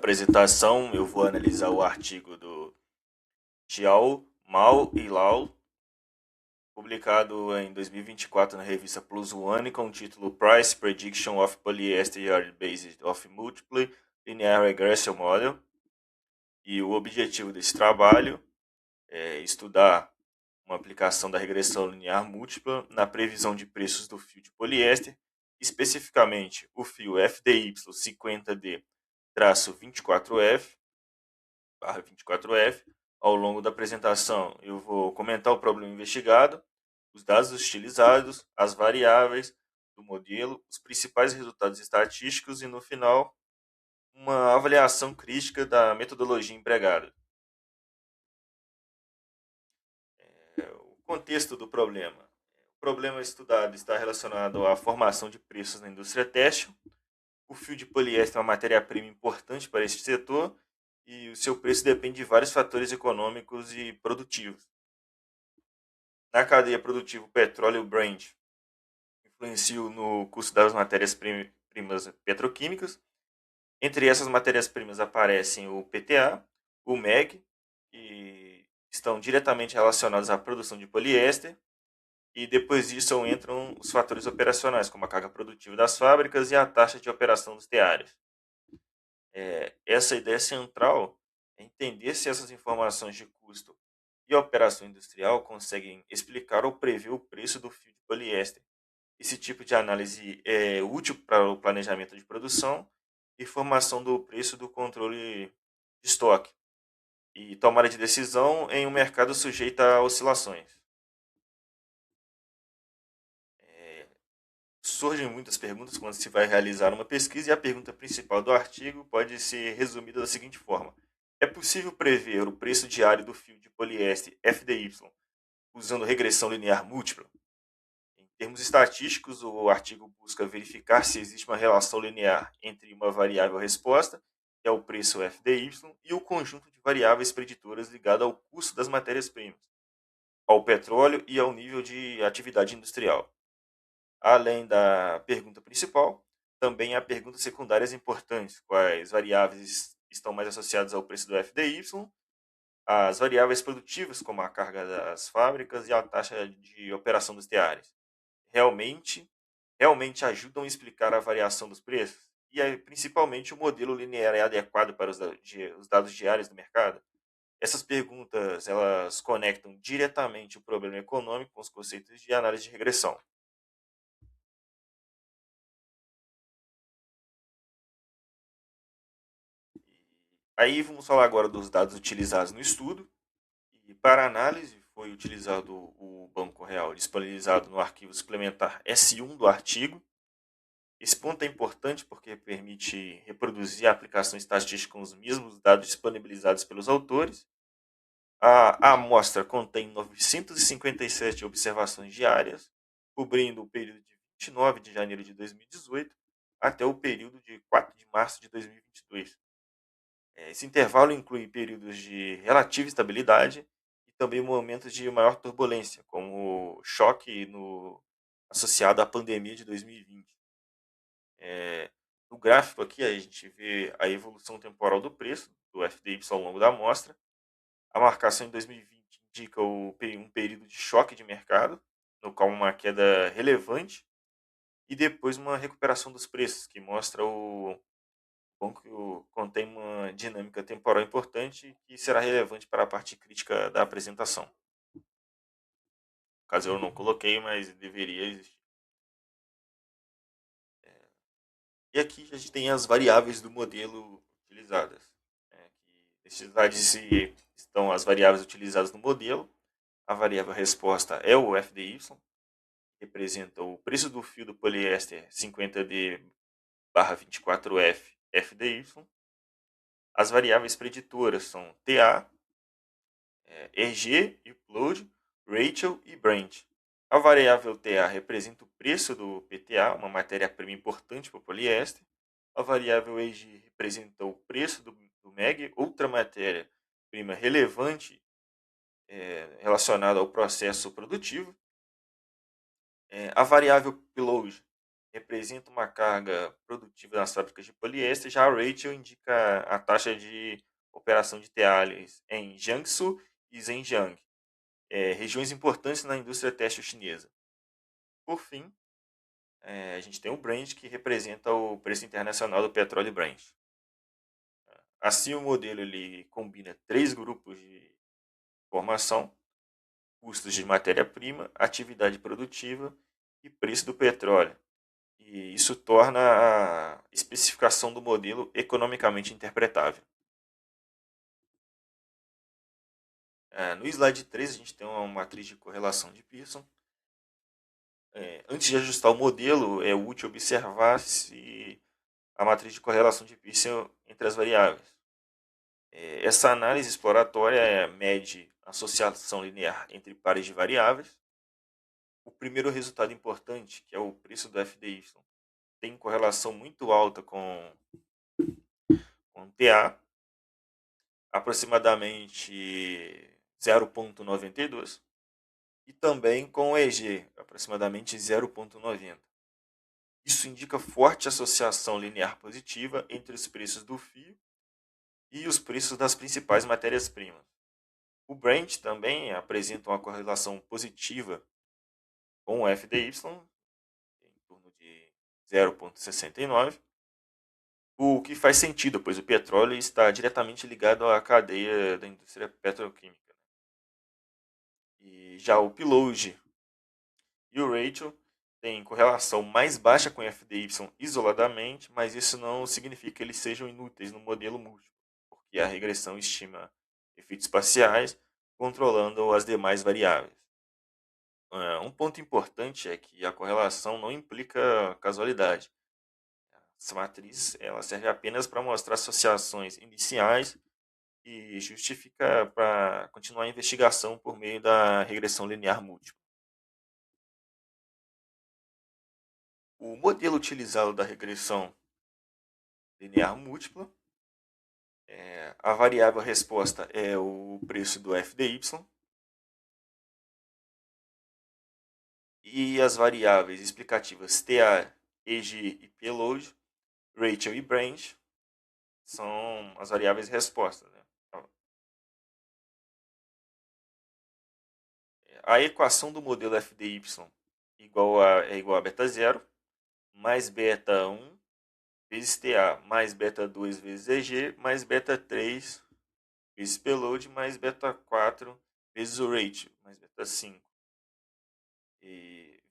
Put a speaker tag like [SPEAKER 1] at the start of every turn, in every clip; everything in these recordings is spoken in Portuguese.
[SPEAKER 1] apresentação, eu vou analisar o artigo do Jiao, Mao e Lau, publicado em 2024 na revista Plus One, com o título Price Prediction of Polyester Yard Based of Multiple Linear Regression Model. E o objetivo desse trabalho é estudar uma aplicação da regressão linear múltipla na previsão de preços do fio de poliéster, especificamente o fio FDY 50D-24F, 24F. Ao longo da apresentação, eu vou comentar o problema investigado, os dados utilizados, as variáveis do modelo, os principais resultados estatísticos e, no final, uma avaliação crítica da metodologia empregada. O contexto do problema. O problema estudado está relacionado à formação de preços na indústria têxtil. O fio de poliéster é uma matéria-prima importante para este setor e o seu preço depende de vários fatores econômicos e produtivos. Na cadeia produtiva, o petróleo e o Brent influenciam no custo das matérias-primas petroquímicas. Entre essas matérias-primas aparecem o PTA, o MEG, que estão diretamente relacionados à produção de poliéster, e depois disso entram os fatores operacionais, como a carga produtiva das fábricas e a taxa de operação dos teares. Essa ideia central é entender se essas informações de custo e operação industrial conseguem explicar ou prever o preço do fio de poliéster. Esse tipo de análise é útil para o planejamento de produção e formação do preço do controle de estoque e tomada de decisão em um mercado sujeito a oscilações. Surgem muitas perguntas quando se vai realizar uma pesquisa e a pergunta principal do artigo pode ser resumida da seguinte forma: é possível prever o preço diário do fio de poliéster FDY usando regressão linear múltipla? Em termos estatísticos, o artigo busca verificar se existe uma relação linear entre uma variável resposta, que é o preço FDY, e o conjunto de variáveis preditoras ligado ao custo das matérias-primas, ao petróleo e ao nível de atividade industrial. Além da pergunta principal, também há perguntas secundárias importantes: quais variáveis estão mais associadas ao preço do FDY, as variáveis produtivas, como a carga das fábricas e a taxa de operação dos teares. Realmente, realmente ajudam a explicar a variação dos preços? E principalmente o modelo linear é adequado para os dados diários do mercado? Essas perguntas elas conectam diretamente o problema econômico com os conceitos de análise de regressão. Aí vamos falar agora dos dados utilizados no estudo. E para análise foi utilizado o Banco Real disponibilizado no arquivo suplementar S1 do artigo. Esse ponto é importante porque permite reproduzir a aplicação estatística com os mesmos dados disponibilizados pelos autores. A amostra contém 957 observações diárias, cobrindo o período de 29 de janeiro de 2018 até o período de 4 de março de 2022. Esse intervalo inclui períodos de relativa estabilidade e também momentos de maior turbulência, como o choque associado à pandemia de 2020. No gráfico aqui, a gente vê a evolução temporal do preço do FDY ao longo da amostra. A marcação em 2020 indica um período de choque de mercado, no qual uma queda relevante, e depois uma recuperação dos preços, que mostra o banco contém uma dinâmica temporal importante que será relevante para a parte crítica da apresentação. Caso eu não coloquei, mas deveria existir. E aqui a gente tem as variáveis do modelo utilizadas. Nesses slides estão as variáveis utilizadas no modelo. A variável resposta é o FDY, que representa o preço do fio do poliéster 50D/24F FDY. As variáveis preditoras são TA, EG, Upload, Rachel e Brent. A variável TA representa o preço do PTA, uma matéria-prima importante para o poliéster. A variável EG representa o preço do MEG, outra matéria-prima relevante relacionada ao processo produtivo. A variável Upload representa uma carga produtiva nas fábricas de poliéster, já a Rachel indica a taxa de operação de teares em Jiangsu e Zhenjiang, regiões importantes na indústria têxtil chinesa. Por fim, a gente tem o Brent, que representa o preço internacional do petróleo Brent. Assim, o modelo ele combina três grupos de informação: custos de matéria-prima, atividade produtiva e preço do petróleo. E isso torna a especificação do modelo economicamente interpretável. No slide 3, a gente tem uma matriz de correlação de Pearson. Antes de ajustar o modelo, é útil observar se a matriz de correlação de Pearson entre as variáveis. Essa análise exploratória mede a associação linear entre pares de variáveis. O primeiro resultado importante, que é o preço do FDY, tem correlação muito alta com TA, aproximadamente 0,92, e também com o EG, aproximadamente 0,90. Isso indica forte associação linear positiva entre os preços do fio e os preços das principais matérias-primas. O Brent também apresenta uma correlação positiva com o FDY, em torno de 0,69, o que faz sentido, pois o petróleo está diretamente ligado à cadeia da indústria petroquímica. E já o P-Load e o Rachel têm correlação mais baixa com o FDY isoladamente, mas isso não significa que eles sejam inúteis no modelo múltiplo, porque a regressão estima efeitos parciais controlando as demais variáveis. Um ponto importante é que a correlação não implica casualidade. Essa matriz ela serve apenas para mostrar associações iniciais e justifica para continuar a investigação por meio da regressão linear múltipla. O modelo utilizado da regressão linear múltipla, a variável resposta é o preço do FDY, e as variáveis explicativas TA, EG e P-Load, Rachel e Brent, são as variáveis respostas. Né? A equação do modelo FDY é igual a beta 0, mais beta 1 vezes TA, mais beta 2 vezes EG, mais beta 3 vezes P-Load, mais beta 4 vezes o Rachel, mais beta 5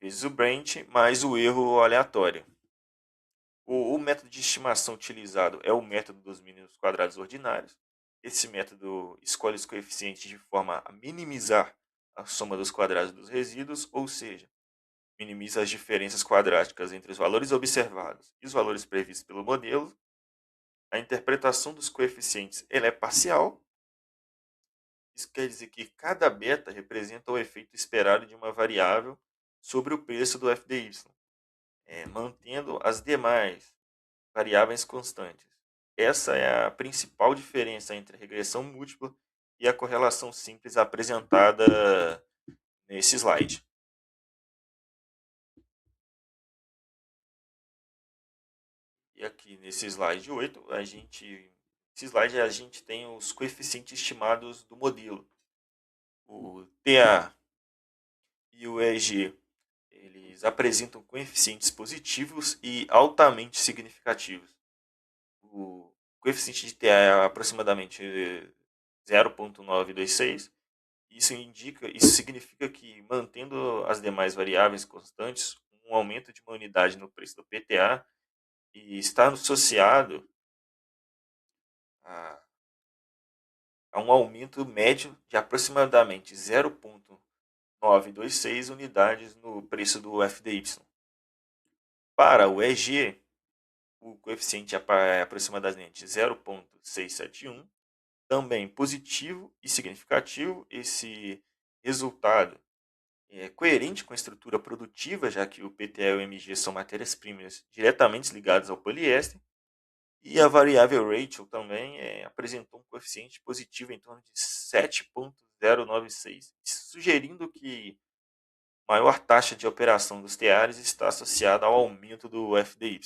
[SPEAKER 1] vezes o Brent, mais o erro aleatório. O método de estimação utilizado é o método dos mínimos quadrados ordinários. Esse método escolhe os coeficientes de forma a minimizar a soma dos quadrados dos resíduos, ou seja, minimiza as diferenças quadráticas entre os valores observados e os valores previstos pelo modelo. A interpretação dos coeficientes ela é parcial. Isso quer dizer que cada beta representa o efeito esperado de uma variável sobre o preço do FDY, mantendo as demais variáveis constantes. Essa é a principal diferença entre a regressão múltipla e a correlação simples apresentada nesse slide. E aqui nesse slide 8, esse slide a gente tem os coeficientes estimados do modelo. O TA e o EG, eles apresentam coeficientes positivos e altamente significativos. O coeficiente de TA é aproximadamente 0,926. Isso significa que, mantendo as demais variáveis constantes, um aumento de uma unidade no preço do PTA e está associado a, a um aumento médio de aproximadamente 0,926 unidades no preço do FDY. Para o EG, o coeficiente é aproximadamente 0,671, também positivo e significativo. Esse resultado é coerente com a estrutura produtiva, já que o PTA e o MG são matérias-primas diretamente ligadas ao poliéster, e a variável Rachel também apresentou um coeficiente positivo em torno de 7,096, sugerindo que maior taxa de operação dos teares está associada ao aumento do FDY.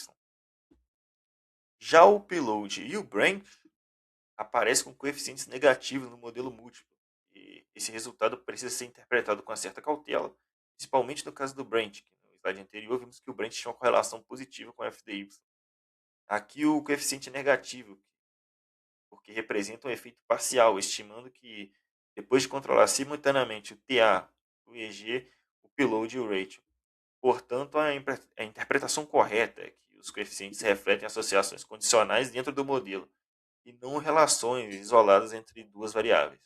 [SPEAKER 1] Já o payload e o branch aparecem com coeficientes negativos no modelo múltiplo. E esse resultado precisa ser interpretado com uma certa cautela, principalmente no caso do branch, que no slide anterior vimos que o branch tinha uma correlação positiva com o FDY. Aqui o coeficiente é negativo, porque representa um efeito parcial, estimando que depois de controlar simultaneamente o TA, o EG, o payload e o ratio. Portanto, a interpretação correta é que os coeficientes refletem associações condicionais dentro do modelo e não relações isoladas entre duas variáveis.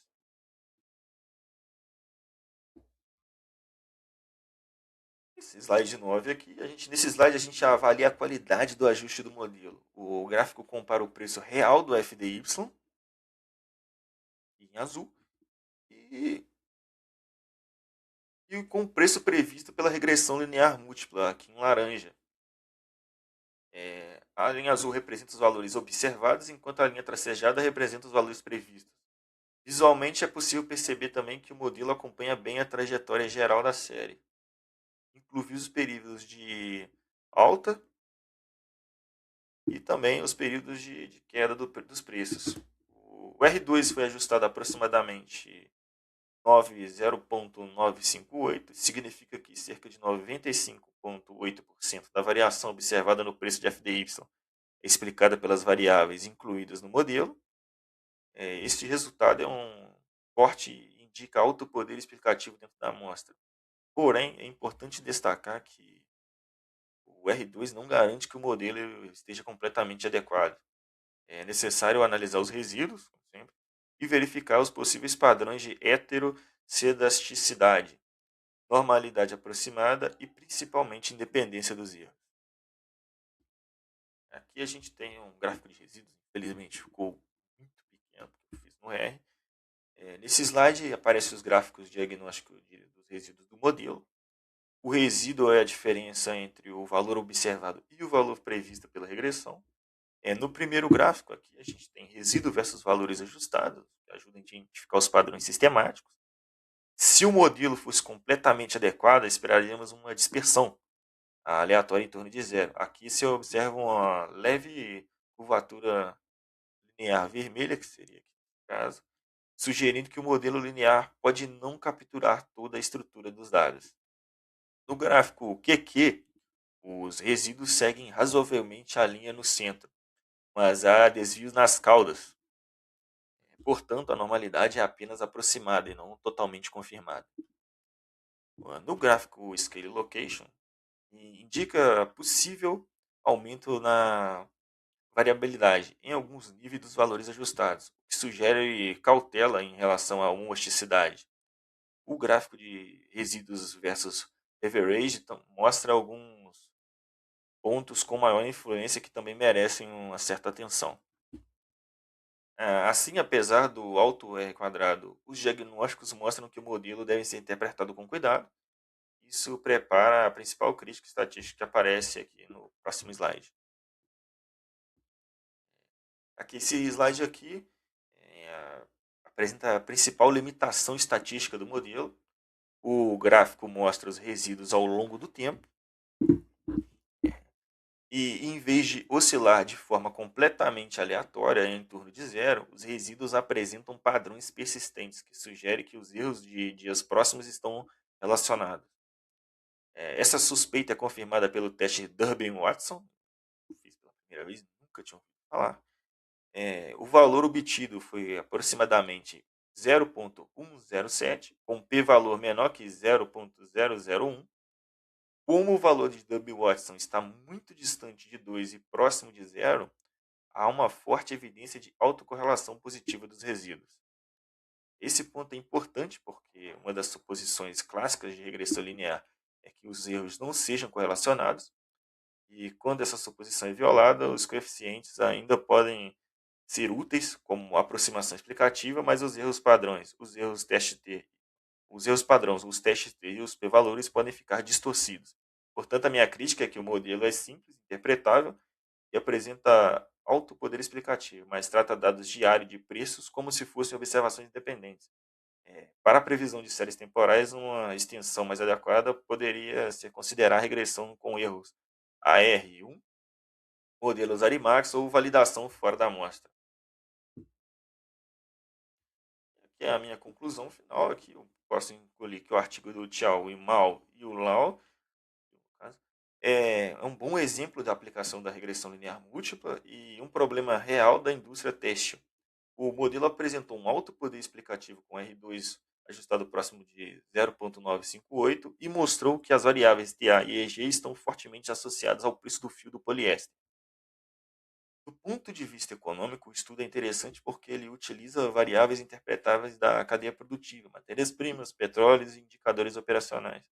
[SPEAKER 1] Esse slide 9 aqui, nesse slide a gente avalia a qualidade do ajuste do modelo. O gráfico compara o preço real do FDY, em azul, e com o preço previsto pela regressão linear múltipla, aqui em laranja. A linha azul representa os valores observados, enquanto a linha tracejada representa os valores previstos. Visualmente é possível perceber também que o modelo acompanha bem a trajetória geral da série, inclusive os períodos de alta e também os períodos de queda dos preços. O R2 foi ajustado aproximadamente 0,958, significa que cerca de 95,8% da variação observada no preço de FDY é explicada pelas variáveis incluídas no modelo. Este resultado é um forte e indica alto poder explicativo dentro da amostra. Porém, é importante destacar que o R2 não garante que o modelo esteja completamente adequado. É necessário analisar os resíduos, como sempre, e verificar os possíveis padrões de heterocedasticidade, normalidade aproximada e principalmente independência dos erros. Aqui a gente tem um gráfico de resíduos, infelizmente ficou muito pequeno, porque eu fiz no R. Nesse slide aparecem os gráficos diagnósticos dos resíduos do modelo. O resíduo é a diferença entre o valor observado e o valor previsto pela regressão. No primeiro gráfico aqui a gente tem resíduo versus valores ajustados, que ajudam a identificar os padrões sistemáticos. Se o modelo fosse completamente adequado, esperaríamos uma dispersão aleatória em torno de zero. Aqui se observa uma leve curvatura linear vermelha, que seria aqui no caso, sugerindo que o modelo linear pode não capturar toda a estrutura dos dados. No gráfico QQ, os resíduos seguem razoavelmente a linha no centro, mas há desvios nas caudas. Portanto, a normalidade é apenas aproximada e não totalmente confirmada. No gráfico Scale Location, indica possível aumento na variabilidade em alguns níveis dos valores ajustados, o que sugere cautela em relação à homosticidade. O gráfico de resíduos versus average mostra alguns pontos com maior influência que também merecem uma certa atenção. Assim, apesar do alto R quadrado, os diagnósticos mostram que o modelo deve ser interpretado com cuidado. Isso prepara a principal crítica estatística que aparece aqui no próximo slide. Esse slide aqui apresenta a principal limitação estatística do modelo. O gráfico mostra os resíduos ao longo do tempo. E em vez de oscilar de forma completamente aleatória em torno de zero, os resíduos apresentam padrões persistentes, que sugerem que os erros de dias próximos estão relacionados. Essa suspeita é confirmada pelo teste Durbin-Watson. Fiz pela primeira vez, nunca tinha ouvido falar. O valor obtido foi aproximadamente 0,107, com p-valor menor que 0,001. Como o valor de Durbin-Watson está muito distante de 2 e próximo de zero, há uma forte evidência de autocorrelação positiva dos resíduos. Esse ponto é importante porque uma das suposições clássicas de regressão linear é que os erros não sejam correlacionados, e quando essa suposição é violada, os coeficientes ainda podem ser úteis como aproximação explicativa, mas os erros padrões, os erros teste-T, os erros padrões, os testes T e os p-valores podem ficar distorcidos. Portanto, a minha crítica é que o modelo é simples, interpretável e apresenta alto poder explicativo, mas trata dados diários de preços como se fossem observações independentes. Para a previsão de séries temporais, uma extensão mais adequada poderia ser considerar a regressão com erros AR1, modelos Arimax ou validação fora da amostra. Aqui é a minha conclusão final. Aqui eu posso incluir que o artigo do Tiao e Mao e o Lau no caso, é um bom exemplo da aplicação da regressão linear múltipla e um problema real da indústria têxtil. O modelo apresentou um alto poder explicativo com R2 ajustado próximo de 0,958 e mostrou que as variáveis TA e EG estão fortemente associadas ao preço do fio do poliéster. Do ponto de vista econômico, o estudo é interessante porque ele utiliza variáveis interpretáveis da cadeia produtiva, matérias-primas, petróleos e indicadores operacionais.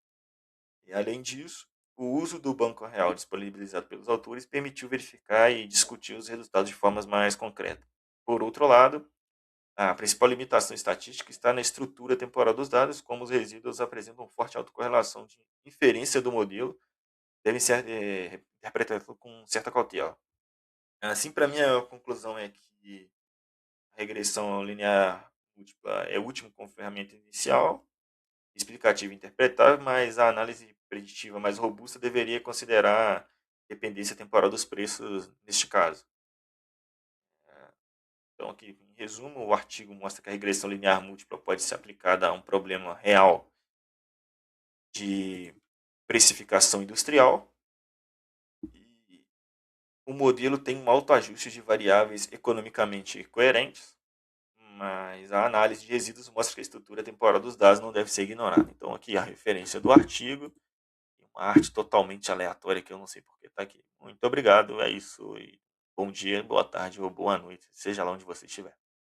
[SPEAKER 1] E, além disso, o uso do banco real disponibilizado pelos autores permitiu verificar e discutir os resultados de formas mais concretas. Por outro lado, a principal limitação estatística está na estrutura temporal dos dados, como os resíduos apresentam forte autocorrelação de inferência do modelo, devem ser interpretados com certa cautela. Assim, para mim, a conclusão é que a regressão linear múltipla é útil como ferramenta inicial, explicativa e interpretável, mas a análise preditiva mais robusta deveria considerar dependência temporal dos preços neste caso. Então, aqui, em resumo, o artigo mostra que a regressão linear múltipla pode ser aplicada a um problema real de precificação industrial e o modelo tem um autoajuste de variáveis economicamente coerentes, mas a análise de resíduos mostra que a estrutura temporal dos dados não deve ser ignorada. Então, aqui a referência do artigo, uma arte totalmente aleatória que eu não sei porque está aqui. Muito obrigado, é isso. E bom dia, boa tarde ou boa noite, seja lá onde você estiver.